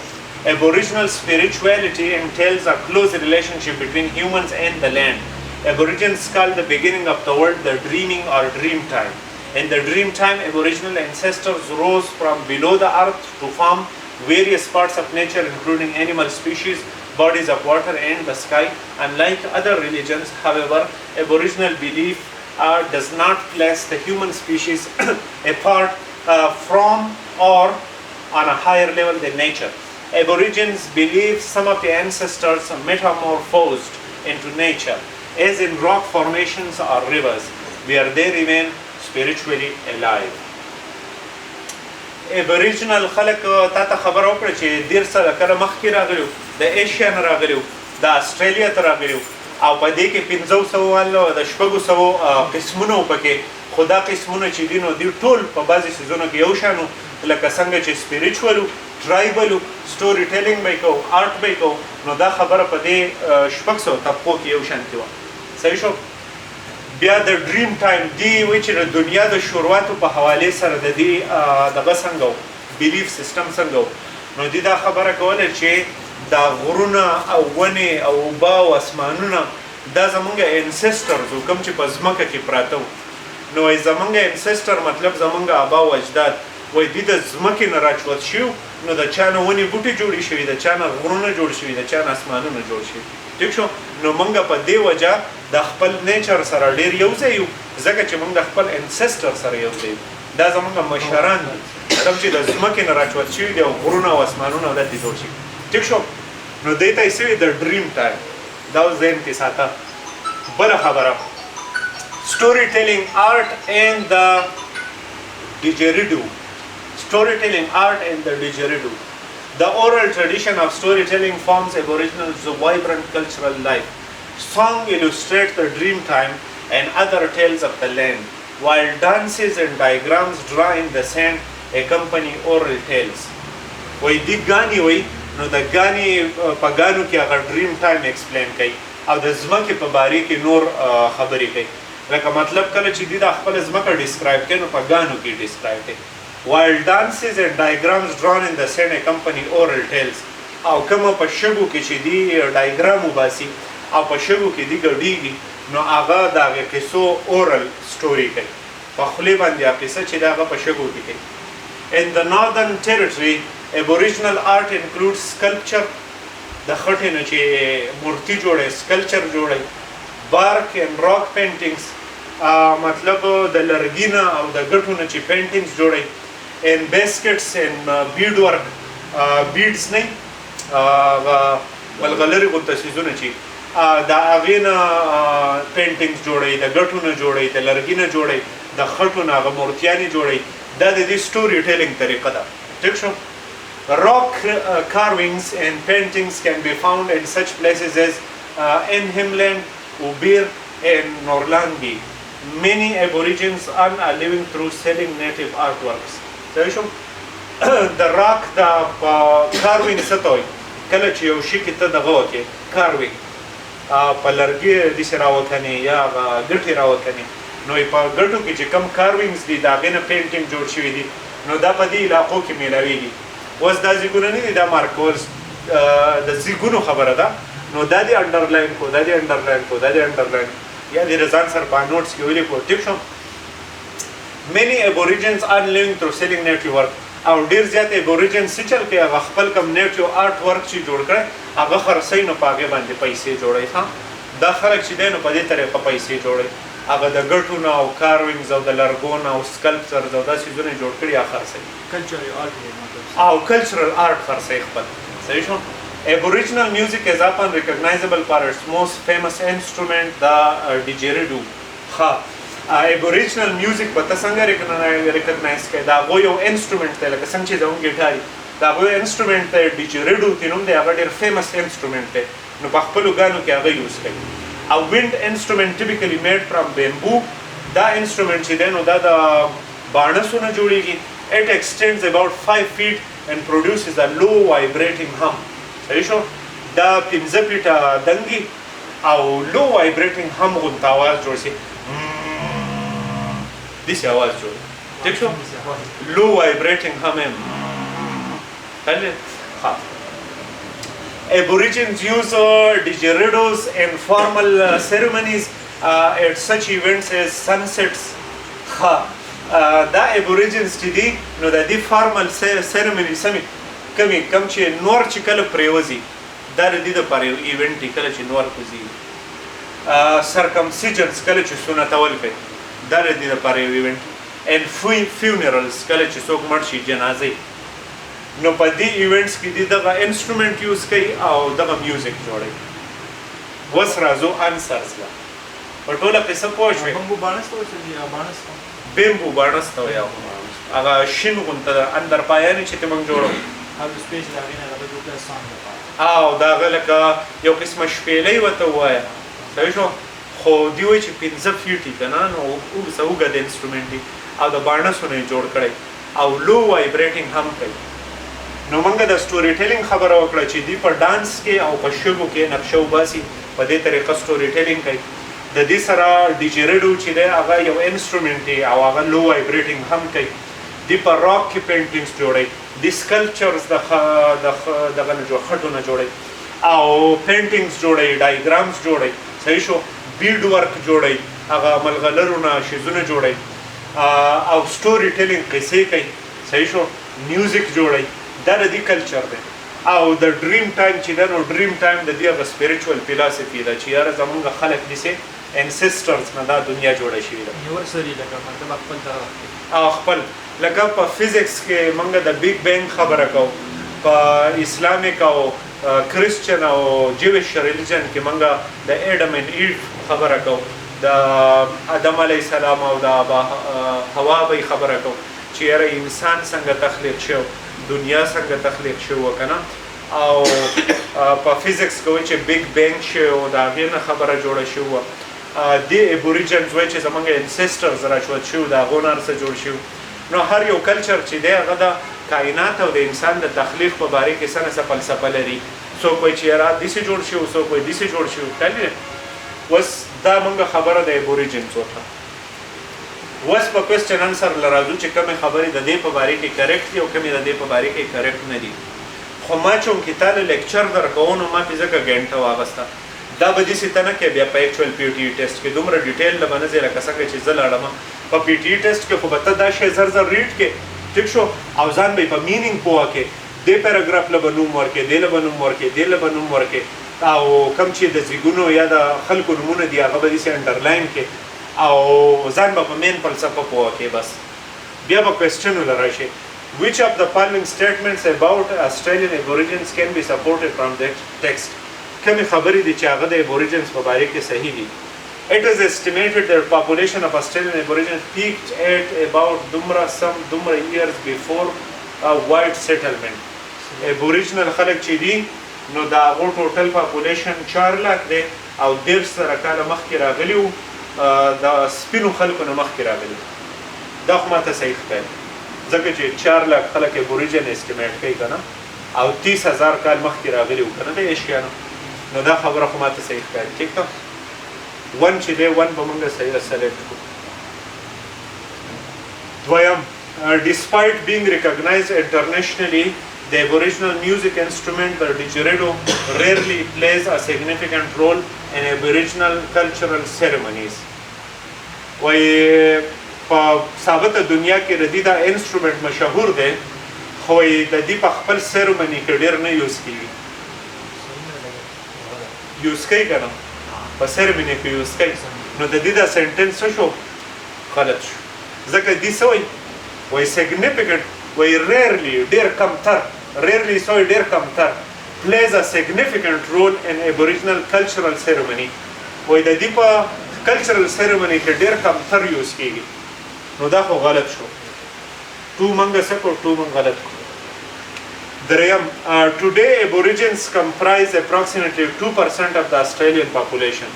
Aboriginal spirituality entails a close relationship between humans and the land. Aborigines call the beginning of the world the dreaming or dream time. In the dream time, Aboriginal ancestors rose from below the earth to form various parts of nature, including animal species, bodies of water and the sky. Unlike other religions, however, Aboriginal belief does not place the human species apart from or on a higher level than nature. Aborigines believe some of the ancestors metamorphosed into nature, as in rock formations or rivers, where they remain spiritually alive. Aboriginal خلک تا ته خبره وکړه چې ډېر سره کله مخکې راغلي د ایشیا نه راغلي د استرالیا ته راغلي او په دې کې 500 والا د 600 قسمونه پکې، خو دا قسمونه چې دي نو دوی ټول په بعضې څیزونو کې یو شان وو، لکه څنګه چې سپیریچول وو، ټرایبل وو، سټوري ټیلینګ به یې کوو، آرټ به یې کوو. نو دا خبره په دې 600 طبقو کې یو شانتې وه. صحیح شو. بیا د ډریم ټایم دی وایي چې د دنیا د شروعاتو په حوالې سره د دې دغه څنګه وو، بیلیف سیسټم څنګه وو. نو دوی دا خبره کوله چې دا غرونه او ونې او اوبه او اسمانونه دا زمونږ انسسټرز وو، کوم چې په ځمکه کې پراته وو. نو وایي زمونږ انسسټر مطلب زمونږ آبا او اجداد، وایي دوی د ځمکې نه راچوت شوي، نو د چا نه ونې بوټي جوړې شوي، د چا نه غرونه جوړ شوي، د چا نه اسمانونه جوړ شوي. ټیک شو. نو موږ په دې وجه د خپل نیچر سره ډېر یو ځای یو، ځکه چې موږ د خپل انسسټر سره یو ځای یو. دا زموږ مشران دي، کوم چې د ځمکې نه راچوت شوي دي او غرونه او اسمانونه دلته جوړ شوي. ټیک شو. نو دې ته یې څه وایي د ډریم ټایم. دا اوس ذهن کې ساته. بله خبره، story telling art and the didgeridoo. Storytelling art and the didgeridoo. The oral tradition of storytelling forms Aboriginals' vibrant cultural life. Song illustrates the dream time and other tales of the land, while dances and diagrams draw in the sand accompany oral tales. وای دی ګانی وای نو د ګانی په ګانو کې هغه ډریم ټایم ایکسپلین کوي او د ځمکې په باره کې نور خبرې کوي. لکه مطلب کله چې دوی د خپل ځمکه ډسکرایب کوي نو په ګانو کې ډسکرایب کوي. While dances and diagrams drawn in the sand accompany oral tales. او کومه په شګو کې چې دی ډایګرام وباسي او په شګو کې دی ګډېږي نو هغه د هغې قصو اورل سټوري کوي، په خولې باندې هغه قصه چې د هغه په شګو کې کوي. In the Northern Territory, Aboriginal art includes sculpture, د خټې نه چې مورتي جوړوي، سکلچر جوړوي، bark and rock paintings، مطلب د لرګي نه او د ګټو نه چې پینټینګز جوړوي، and baskets and beadwork، beads نه ملغلرې غونته څیزونه چې د هغې نه پینټینګز جوړوي، د ګټو نه جوړوي، د لرګي نه جوړوي، د خټو نه هغه مورتیانې جوړوي. دا د دې سټوري ټیلینګ طریقه ده. ټیک شو. Rock carvings and paintings can be found in such places as Enhemland, Ubir and Norlangi. Many Aborigines earn a living through selling native artworks. صحیح شو. د راک د کاروینګ څه ته وایي؟ کله چې یو شي کې ته دغه وکړې کاروینګ په لرګي داسې راوکنې یا هغه ګټې راوکنې، نو په ګټو کې چې کم کاروینګز دي د هغې نه پینټینګ جوړ شوي دي، نو دا په دې علاقو کې میلاویږي. اوس دا زیږونه نه دي، دا مارکول د زیږونو خبره ده، نو دا دې انډرلاین کو، دا دې انډرلاین کو، دا دې انډرلاین یا دې رضان سر په نوټس کې ولیکو. ټیک شو. Many Aborigines earn living through selling native work. او ډېر زیات Aborigines څه چل کوي، هغه خپل کم نیټیو آرټ ورک چې جوړ کړی هغه خرڅوي، نو په هغې باندې پیسې جوړوي. دا خلک چې دی نو په دې طریقه پیسې جوړوي، هغه د ګټو نه او کاروینګز او د لرګو نه او سکلپچرز او دا څیزونه یې جوړ کړي هغه خرڅوي او کلچرل آرټ خرڅوي خپل. صحیح شو. Aboriginal music is often recognizable for its most famous instrument, the didgeridoo. Aboriginal music په ته څنګه ریکګنایز کوي؟ د هغو یو انسټرومنټ دی، لکه څنګه چې زموږ ګیټار وي، د هغو یو انسټرومنټ دی ډیجریډو تی نوم دی، هغه ډېر فیمس انسټرومنټ دی، نو په خپلو ګانو کې هغه یوز کوي. او وینډ انسټرومنټ ټیپیکلی میډ فرام بیمبو، دا انسټرومنټ چې دی نو دا د باڼسونه جوړیږي. It extends about 5 feet and produces a low vibrating hum. صحیح شو؟ دا 15 فیټه دنګي او لو وایبریټینګ هم غونته आवाज جوړ شي. داسې आवाज جوړ. ٹھیک شو؟ لو وایبریټینګ هم هم. ها. Aborigines use didgeridos in formal ceremonies at such events as sunsets. دا Aborigines چې دي نو د دې formal ceremony سمې کم چې نور چې کله پریوځي دا د دې دپاره یو ایونټ دی کله چې نور کوځي. circumcisions کله چې سنتول کوي دا د دې دپاره یو ایونټ. and funerals کله چې څوک مړ شي جنازې نو په دې ایونټس کې دي دغه انسټرومنټ یوز کوي او دغه میوزیک جوړوي. اوس راځو انسرز له په ټوله قصه پوه شوې. بیمبو باڼس ته وایي هغه شین غونته ده اندر پایانې چې ته موږ جوړوو او د هغه لکه یو قسمه شپېلۍ ورته ووایه. صحیح شو؟ خو دوی وایي چې 15 فیټ یې که نه نو اوږده انسټرومنټ دي او د باڼسو نه یې جوړ کړی او لو وایبریټینګ هم کوي. نو موږ د سټوري ټیلینګ خبره وکړه چې دوی په ډانس کې او په شګو کې نقشه وباسي په دې طریقه سټوري ټیلینګ کوي. د دې سره ډیجریډو چې دی هغه یو انسټرومنټ دی او هغه لو وایبریټینګ هم کوي. دوی په راک کې پینټینګز جوړوي. د سکلپچرز دغه نه جوړ خټو نه جوړوي او پینټینګز جوړوي ډایګرامز جوړوي. صحیح شو؟ بیډ ورک جوړوي هغه ملغلرو نه شیزونه جوړوي او سټوري ټیلینګ قصې کوي. صحیح شو؟ میوزیک جوړوي. دا د دې کلچر دی. او د ډریم ټایم چې دی نو ډریم ټایم د دې هغه سپیریچوال فلاسفي ده چې یاره زمونږ خلک داسې انسسټرز نه دا دنیا جوړه شوې ده. او خپل لکه په فزیکس کې موږ د بیگ بینګ خبره کوو، په اسلامیک او کرسچن او جویش ریلیجن کې موږ د ایډم اینډ ایف خبره کوو، د آدم علیه السلام او د حوا به خبره کوو چې یاره انسان څنګه تخلیق شو، دنیا څنګه تخلیق شو کنه. او په فزیکس کې وایي چې بیگ بینګ شو، د هغې نه خبره جوړه شوه. دې ایبوریجنز وایي چې زموږ انسسټرز راچوت شو، د هغو نه هر څه جوړ شو. نو هر یو کلچر چې دی هغه د کائنات او د انسان د تخلیق په باره کې څه نه څه فلسفه لري. څوک وایي چې یاره داسې جوړ شو، څوک وایي داسې جوړ شو. کنه اوس دا موږ خبره د ایبوریجنز وکړه. اوس په کوېسچن انسر له راځو چې کومې خبرې د دې په باره کې کریکټ دي او کومې د دې په باره کې کریکټ نه دي. خو ما چونکې تا له لیکچر درکوو نو ما پې ځکه ګنټه واغسته. دا به داسې ته نه کوې بیا په ایکچوال پی ټي ای ټیسټ کې دومره ډیټیل نه به نه ځې لکه څنګه چې زه لاړم. په پی ټي ای ټیسټ کې خو به ته دا شی زر زر ریډ کې ټیک شو او ځان به یې په مینینګ پوه کې دې پیراګراف له به نوم ورکې، دې له به نوم ورکې، دې له به نوم ورکې او کوم چې د زیږونو یا د خلکو نومونه دي هغه به داسې انډرلاین کې او ځان به په مین فلسفه پوه کې. بس بیا به کوېسچنونه راشي. Which of the following statements about Australian Aborigines can be supported from the text? کومې خبرې دي چې هغه د Aborigines په باره کې صحیح دي. It is estimated that population of Australian Aborigines peaked at about dumra years before white settlement. Aboriginal خلک چې دي نو د هغو ټوټل پاپولیشن 4 لاک دی او 13 کاله مخکې راغلي وو، د سپینو خلکو نه مخکې راغلي. دا خو ماته صحیح ښکاري ځکه چې 4 لاک خلک ایبوریجن اسټیمیټ کوي که نه او 30,000 کال مخکې راغلي وو که نه د ایشیانو. نو دا خبره خو ماته صحیح ښکاري. ټیک ده، 1 چې دی 1 به موږ صحیح سلیکټ کړو. دویم، despite being recognized internationally, the Aboriginal music instrument, the didgeridoo, rarely plays a significant role in Aboriginal cultural ceremonies. وایي په ثابته دنیا کې د دې دا انسټرومنټ مشهور دی خو د دې په خپل سیرمني کې ډېر نه یوز کېږي. یوز کوي که نه په سیرمني کې یوز کوي. نو د دې دا سنټنس څه شو؟ غلط شو. ځکه دې څه وایي؟ وایي سیګنیفیکنټ، وایي ریرلی، ډېر کمتر، ریرلی سوی ډېر کمتر plays a significant role in Aboriginal cultural ceremony. وایي د دې په کلچرل سیرمني کې ډېر کمتر یوز کېږي. نو دا خو غلط شو. 2 منګه څه کړو؟ 2 منګه غلط کړو. دریم، today Aborigines comprise approximately 2% of the Australian population.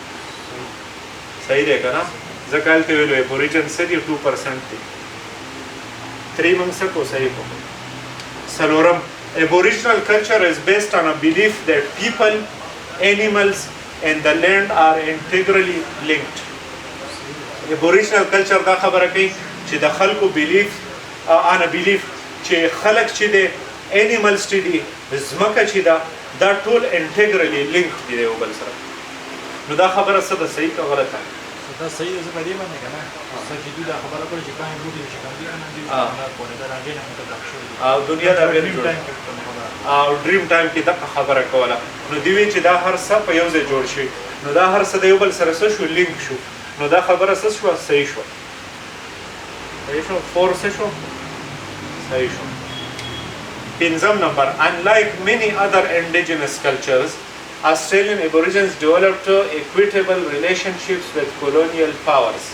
صحیح دی که نه؟ ځکه هلته ویلو Aborigines څه دي؟ 2% دي. 3 موږ څه کو صحیح کو څلورم Aboriginal culture is based on a belief that people, animals and the land are integrally linked. Aboriginal culture دا خبره کوي چې د خلکو belief on a belief چې خلک چې دي animals چې دي ځمکه چې دا ټول integrally linked دي یو بل سره نو دا خبره څه ده صحیح که غلطه دا صحیح ده زه په دې باندې که نه سجدي دا خبره کړې چې کاین روټي چې کوم دي کنه دي دا راځي نه مطلب شوی او دنیا دا ډریم ټایم کې دغه خبره کوله نو دی وی چې دا هر څه په یو ځای جوړ شي نو دا هر څه د یو بل سره شو لینک شو نو دا خبره څه شو صحیح شو 4 څه شو صحیح شو پنځم نمبر unlike many other indigenous cultures Australian Aborigines developed equitable relationships with colonial powers.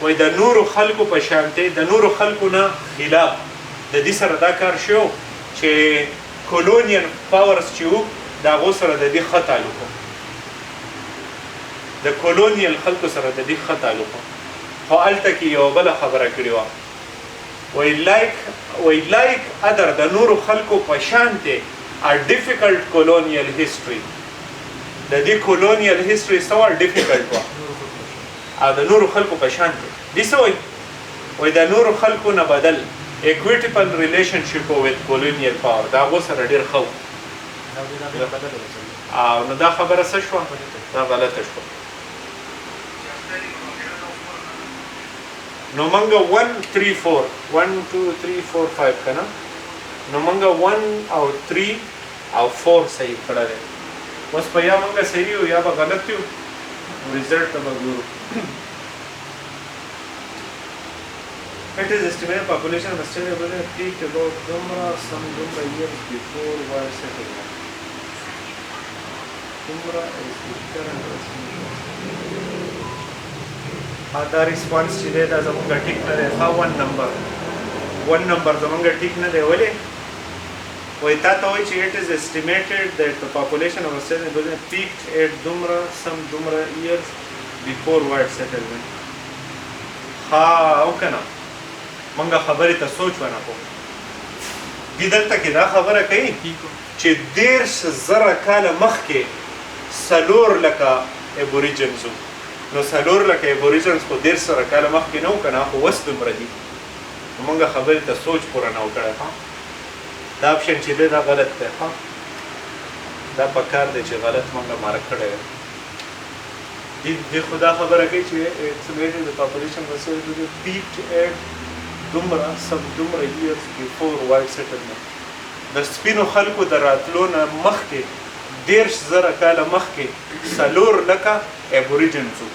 وای د نورو خلکو په شانته د نورو خلکو نه خلاف د دې سره دا کار شو چې colonial powers چې وو دا غو سره د دې ښه تعلق د colonial خلکو سره د دې ښه تعلق خو هلته کې یو بله خبره کړې وه وای like other د نورو خلکو په شانته a difficult colonial history د دې colonial history سوال difficult وه او د نورو خلکو په شان دي څه وایي د نورو خلکو نه بدل equitable relationship with colonial power دا هغو سره ډېر ښه و او نو دا خبره څه شوه دا غلطه شوه نو موږ 1 3 4 1 2 3 4 5 که نه نو موږ 1 او 3 او 4 صحیح کړی دی اوس په یا موږ صحیح یو یا به غلط یو result ته به ګورو It is estimated population of Australia will have peaked about some years before war settlement. Dumra is the current estimation. دا response چې دی دا زمونږ ټیک نه دی ښه 1 number زمونږ ټیک نه دی ولې وایي تا ته وایي چې it is estimated that the population of Australia will have peaked at some years before white settlement. ها او کنه منګه خبرې ته سوچ ونه کوو دې دلته کې دا خبره کوي چې 10,000 کاله مخکې 4 لکه ابوریجنز وو نو 4 لکه ابوریجنز خو 10,000 کاله مخکې نه وو که نه خو اوس دومره دي نو منګه خبرې ته سوچ پوره نه وکړی دا اپشن چې دی دا غلط دی دا پکار دی چې غلط منګه مارک کړی دی دې خو دا خبره کوي چې estimated the population was peaked at دومره years before white settlement د سپینو خلکو د راتلو نه مخکې 10,000 کاله مخکې 4 لکه ابوریجنز وو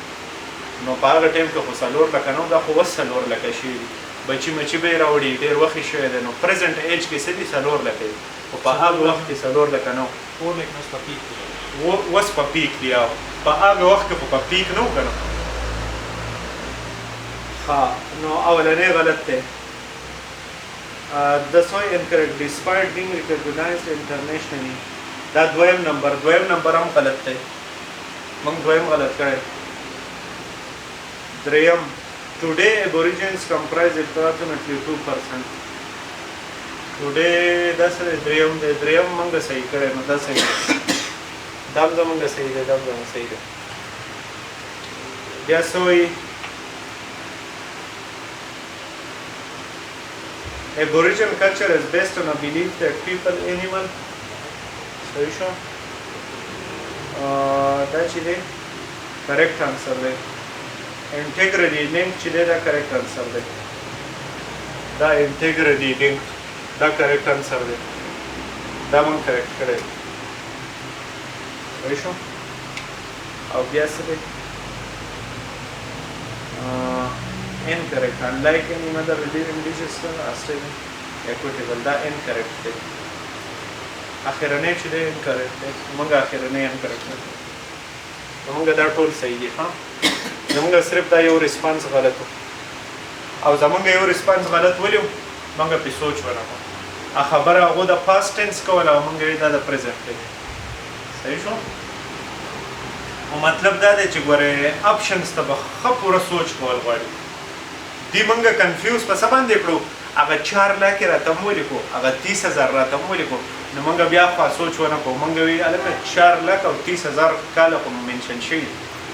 نو په هغه ټایم کې خو 4 لکه نه دا خو اوس 4 لکه شوي دي بچي مچي به یې راوړي ډېر وخت یې شوی دی نو پرزنټ ایج کې څه دي 4 لکه دي خو په هغه وخت کې 4 لکه نه وو اوس په پیک دی او په هغه وخت کې خو په پیک نه وو که نه ها نو اولنی غلط دی that's why incorrect despite being recognized internationally دا دویم نمبر هم غلط دی موږ دویم غلط کړی دریم today aborigines comprise approximately 2% today دا سره دریم موږ صحیح کړی نو دا صحیح دی دا هم زموږ صحیح دی بیا څه وایي Aboriginal culture is based on a belief that people, animal, صحیح شو دا چې دی correct answer دی integrity linked چې دی دا correct answer دی دا integrity linked دا correct answer دی دا مون correct کړی صحیح شو او بیا څه دی incorrect unlike any other religious Australian equitable دا incorrect دی اخرنی چې دی incorrect دی موږ اخرنی incorrect دی موږ دا ټول صحیح دي زموږ صرف دا یو ریسپانس غلط و او زموږ یو ریسپانس غلط ولې موږ پې سوچ ونه کړو خبره هغو د پاست ټینس کوله او موږ یې دا د پرزنټ دی صحیح شو او مطلب دا دی چې ګورې اپشنز ته به ښه پوره سوچ کول غواړي دې موږ کنفیوز په څه باندې کړو هغه 4 لکه راته مو لیکو هغه 30000 راته مو لیکو نو موږ بیا خو سوچ ونه کوو موږ وی هلکه 4 لک او 30000 کاله خو منشن شوي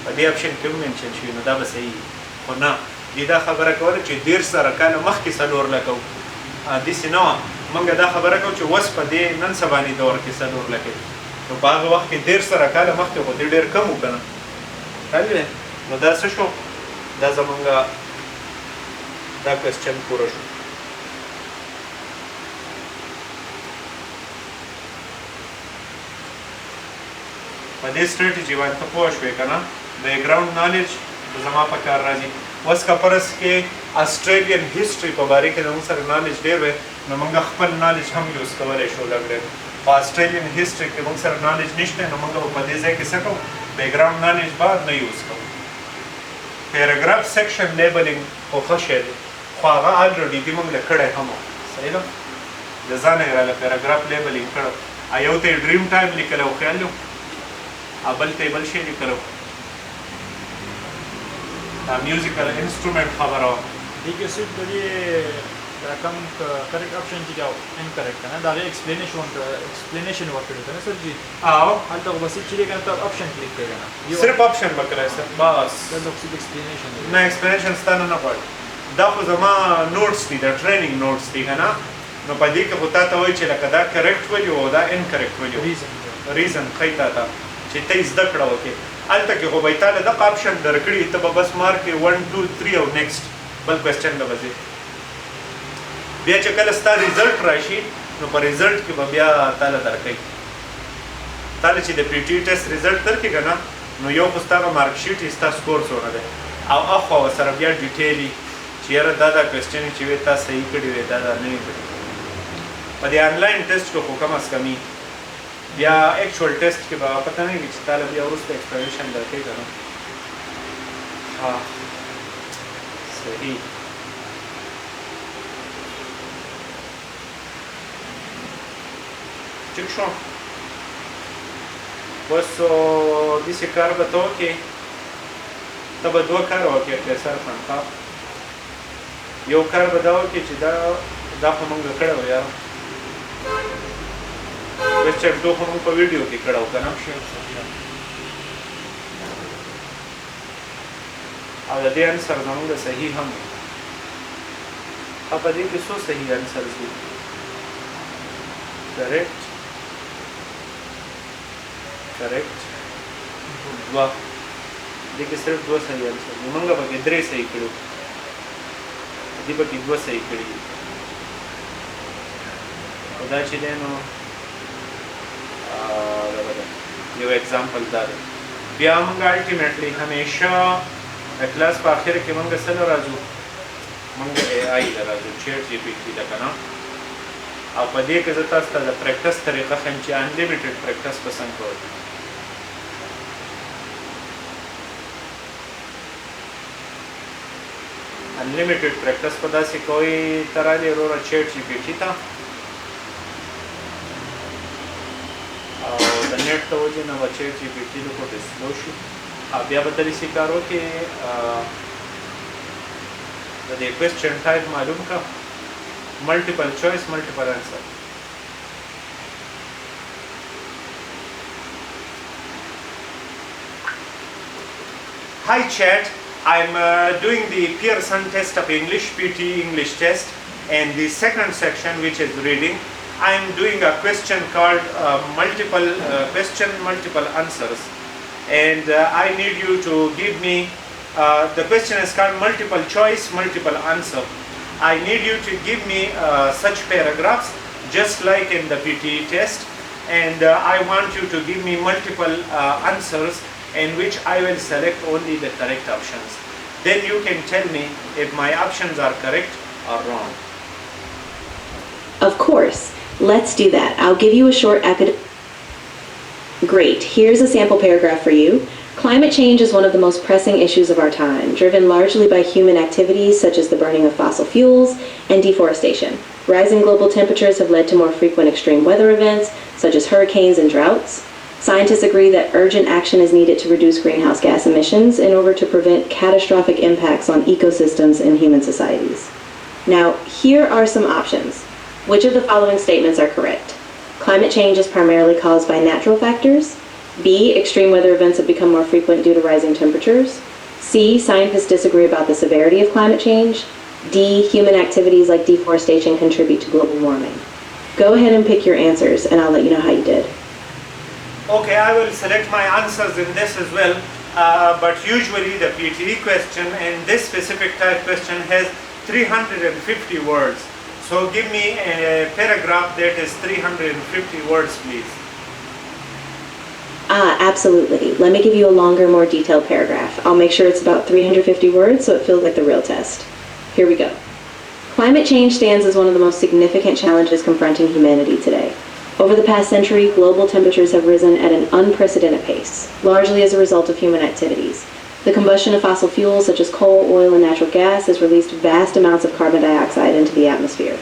په دې اپشن کې هم منشن شوي نو دا به صحیح خو نه دې دا خبره کوله چې 1.5 کاله مخکې 4 لکه وو داسې نه وه موږ دا خبره کوو چې اوس په دې نن سباني دور کې 4 لکه نو په هغه وخت کې 1.5 کاله مخکې خو دې ډېر کم وو که نه نو دا څه شو دا زمونږ دا کوېسچن پوره شو په دې سټریټجي باندې ته پوه شوې که نه بیکګراؤنډ نالج زما په کار راځي اوس که فرض کې اسټریلین هسټري په باره کې زموږ سره نالج ډېر وی نو موږ خپل نالج هم یوز کولی شو لږ ډېر په اسټریلین هسټري کې موږ سره نالج نشته نو موږ به په دې ځای کې څه کوو بیکګراؤنډ نالج به نه یوز کوو پیراګراف سیکشن لیبلینګ خو ښه شی دی خو هغه الریډي دې موږ له کړی هم و صحیح ده د ځانه یې راله پیراګراف لیبلینګ کړی یو ته یې ډریم ټایم لیکلی و خیال دی بل ته یې بل شی لیکلی و دا میوزیکل انسټرومنټ خبره وه دې کې صرف د دې دا کوم کریکټ اپشن چې دا انکریکټ نه دا ایکسپلینیشن ورکړی کنه سر جی هلته خو بس چې کنه ته اپشن کلیک کوي کنه صرف اپشن وکړای سر بس دا د ایکسپلینیشن نه ایکسپلینیشن ستانه نه غواړي دا خو زما نوټس دي دا ټریننګ نوټس دي کنه نو په دې کې خو تا ته وایي چې لکه دا کریکټ ویلي او دا انکریکټ ویلي ریزن ښایي تا ته چې ته یې زده کړه وکړې هلته کې خو به یې تاله دغه اپشن درکړي ته به بس مارک یې 1 2 3 او نیکسټ بل کوېسچن به به ځې بیا چې کله ستا ریزلټ راشي نو په ریزلټ کې به بیا تاله درکوي تاله چې د پی ټي ټیسټ ریزلټ درکړي که نه نو یو خو ستا به مارک شیټ یې ستا سکور څونه دی او اخوا ورسره بیا ډیټیلي چې یاره دا کوېسچن چې وې تا صحیح کړي وې دا نه وې کړي په دې آنلاین ټیسټ کې خو کم از کمي بیا ایکچوال ټیسټ کې به پته نه وي چې تاله بیا وروسته ایکسپلینیشن درکوي که نه ها صحیح ټیک شو بس داسې کار به ته وکړې ته به 2 کار وکړې پیسر خان ښه یو کار به دا وکړې چې دا خو مونږ کړی و یاره کوېسچن 2 خو مونږ په ویډیو کې کړی و که نه او د دې انسر زمونږ صحیح هم دی په دې کې څو صحیح انسرز دي کریکټ کریکټ 2 دې کې صرف 2 صحیح انسر دي موږ به کې 3 صحیح کړو دې به کې 2 صحیح کړي او دا چې دی نو یو ایگزامپل دا دی بیا موږ الټیمیټلی همیشه د کلاس په آخر کې موږ څه راځو موږ اے آی له راځو چیټ جی پی ټي ده که نه او په دې کې زه تاسو ته د پریکټس طریقه ښیم چې انلیمیټډ پریکټس به څنګه کوئ انلیمیټډ پریکټس په داسې کوئ ته رالې وروره چیټ جی پی ټي ته او د نیټ د وجې نه به چیټ جی پی ټي د خو ډسلو شي او بیا به ته داسې کار وکړې د دې کوېسچن ټایپ معلوم کړه multiple choice, multiple answer. Hi chat, I'm doing the Pearson Test of English, PTE English test, and the second section, which is reading, I'm doing a question called multiple question, multiple answers, and I need you to give me, the question is called multiple choice, multiple answer. I need you to give me such paragraphs just like in the PTE test, and I want you to give me multiple answers in which I will select only the correct options. Then you can tell me if my options are correct or wrong. Of course. Let's do that. I'll give you a short academic... Great. Here's a sample paragraph for you. Climate change is one of the most pressing issues of our time, driven largely by human activities such as the burning of fossil fuels and deforestation. Rising global temperatures have led to more frequent extreme weather events, such as hurricanes and droughts. Scientists agree that urgent action is needed to reduce greenhouse gas emissions in order to prevent catastrophic impacts on ecosystems and human societies. Now, here are some options. Which of the following statements are correct? Climate change is primarily caused by natural factors. B, extreme weather events have become more frequent due to rising temperatures. C, scientists disagree about the severity of climate change. D, human activities like deforestation contribute to global warming. Go ahead and pick your answers, and I'll let you know how you did. Okay, I will select my answers in this as well. But usually the PTE question and this specific type question has 350 words. So give me a paragraph that is 350 words, please. Absolutely. Let me give you a longer, more detailed paragraph. I'll make sure it's about 350 words so it feels like the real test. Here we go. Climate change stands as one of the most significant challenges confronting humanity today. Over the past century, global temperatures have risen at an unprecedented pace, largely as a result of human activities. The combustion of fossil fuels such as coal, oil, and natural gas has released vast amounts of carbon dioxide into the atmosphere.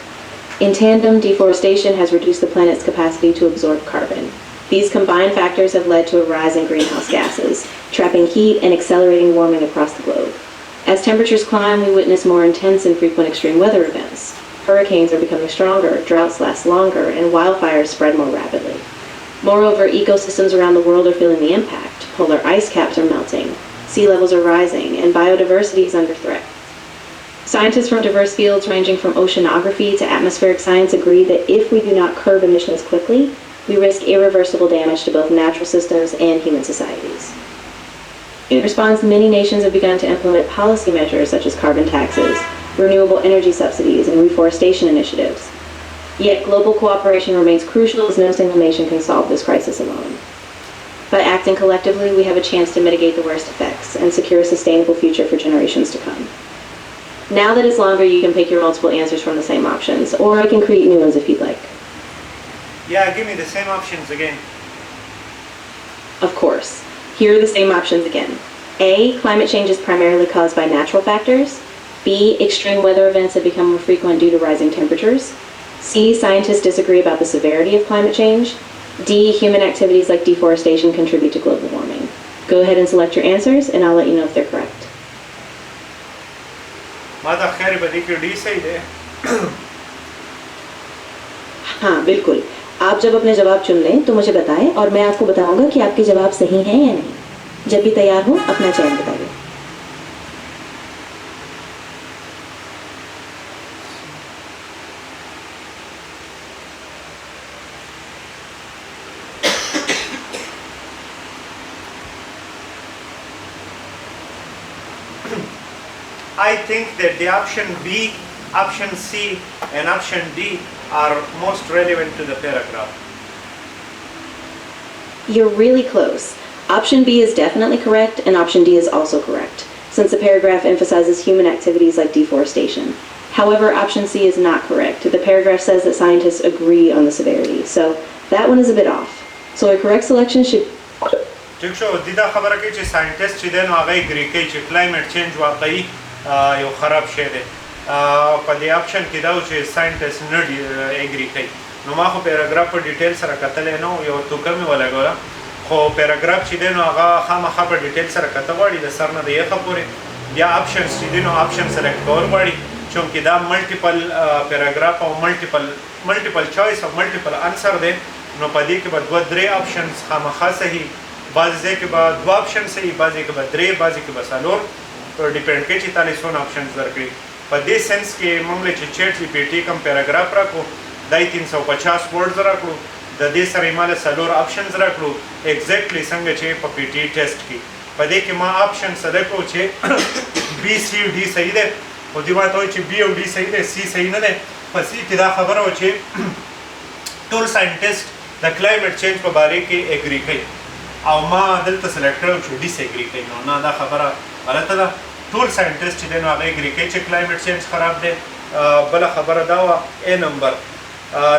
In tandem, deforestation has reduced the planet's capacity to absorb carbon. These combined factors have led to a rise in greenhouse gases, trapping heat and accelerating warming across the globe. As temperatures climb, we witness more intense and frequent extreme weather events. Hurricanes are becoming stronger, droughts last longer, and wildfires spread more rapidly. Moreover, ecosystems around the world are feeling the impact. Polar ice caps are melting, sea levels are rising, and biodiversity is under threat. Scientists from diverse fields ranging from oceanography to atmospheric science agree that if we do not curb emissions quickly, we risk irreversible damage to both natural systems and human societies. In response, many nations have begun to implement policy measures such as carbon taxes, renewable energy subsidies, and reforestation initiatives. Yet global cooperation remains crucial as no single nation can solve this crisis alone. By acting collectively, we have a chance to mitigate the worst effects and secure a sustainable future for generations to come. Now that it's longer, you can pick your multiple answers from the same options, or I can create new ones if you'd like. Yeah, give me the same options again. Of course. Here are the same options again. A, climate change is primarily caused by natural factors. B, extreme weather events have become more frequent due to rising temperatures. C, scientists disagree about the severity of climate change. D, human activities like deforestation contribute to global warming. Go ahead and select your answers, and I'll let you know if they're correct. माता खैर बदी की डी सही है. हाँ, बिल्कुल. आप जब अपने जवाब चुन लें तो मुझे बताएं और मैं आपको बताऊंगा कि आपके जवाब सही हैं या नहीं. जब भी तैयार हो अपना चयन बताइए. I think that the option B, option C, and option D are most relevant to the paragraph. You're really close. Option B is definitely correct, and option D is also correct, since the paragraph emphasizes human activities like deforestation. However, option C is not correct. The paragraph says that scientists agree on the severity, so that one is a bit off. So a correct selection should... ٹھیک شو د دا خبره کوي چې ساينټیسټ چې دی نو هغه اګري کوي چې کلایمټ چینج واقعي یو خراب شی دی. په دې اپشن کې دا و چې ساينټیسټ نه اګري کوي. نو ما خو پیراګراف په ډیټیل سره کتلی نو یو توکه مې ولګوله، خو پیراګراف چې دی نو هغه خامخا په ډیټیل سره کته غواړي د سر نه د یخه پورې. بیا اپشنز چې دی نو اپشن سلیکټ کول غواړي، چونکې دا ملټیپل پیراګراف او ملټیپل چوایس او ملټیپل انسر دی. نو په دې کې به دوه درې اپشنز خامخا صحیح، بعضې ځای کې به دوه اپشن صحیح، بعضې کې به درې، بعضې کې به څلور، ډیپینډ کوي چې تا له څونه اپشنز درکړي. په دې سنس کې موږ له چې چیټ جی پی ټي کوم پیراګراف راکړو دا یې 350 ورډز راکړو، د دې سره یې ما له څلور اپشنز راکړو ایګزیکټلی څنګه چې په پی ټي ټیسټ کې. په دې کې ما اپشن سلیکټ کړو چې بی سی ډي صحیح دی، خو دې ما ته وایي چې بی او ډي صحیح دی، سی صحیح نه دی. په سی کې دا خبره وه چې ټول ساینټیسټ د کلایمټ چینج په باره کې اګري کوي، او ما دلته سلیکټ کړی چې ډیس اګري کوي. نو نه، دا خبره غلطه ده. ټول ساینټیسټ چې دی نو هغه اګري کوي چې کلایمټ چینج خراب دی. بله خبره دا وه اے نمبر،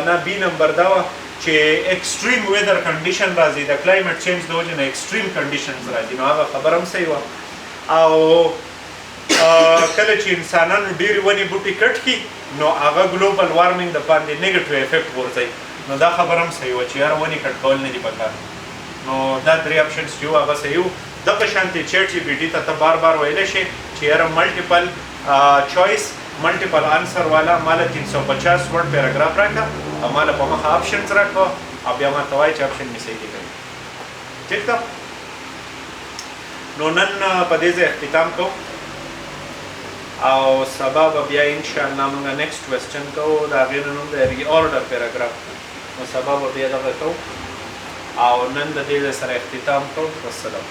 نه بی نمبر دا وه چې ایکسټریم ویدر کنډیشن راځي، د کلایمټ چینج د وجې نه ایکسټریم کنډیشنز راځي. نو هغه خبره هم صحیح وه. او کله چې انسانانو ډېرې ونې بوټي کټ کړي نو هغه ګلوبل وارمنګ د باندې نیګیټیو افیکټ غورځوي. نو دا خبره هم صحیح وه چې یاره ونې کټ کول نه دي پکار. نو دا درې اپشنز چې وو هغه صحیح وو. دغه شانتې چیټ جی پي ټي ته بار بار ویلی شي چې یاره ملټیپل چوایس ملټیپل آنسر والا مال 350 ورډ پیراګراف راکړه او مال په مخه آپشنز راکړه او بیا ما ته وایي چې آپشن مې صحیح دی ٹھیک ده نو نن په دې ځای اختتام کوو او سبا به بیا انشاءالله موږ نیکسټ کوېسچن کوو د هغې نه نوم دی ری آرډر پیراګراف نو سبا به بیا دغه کوو او نن د دې سره اختتام کوو والسلام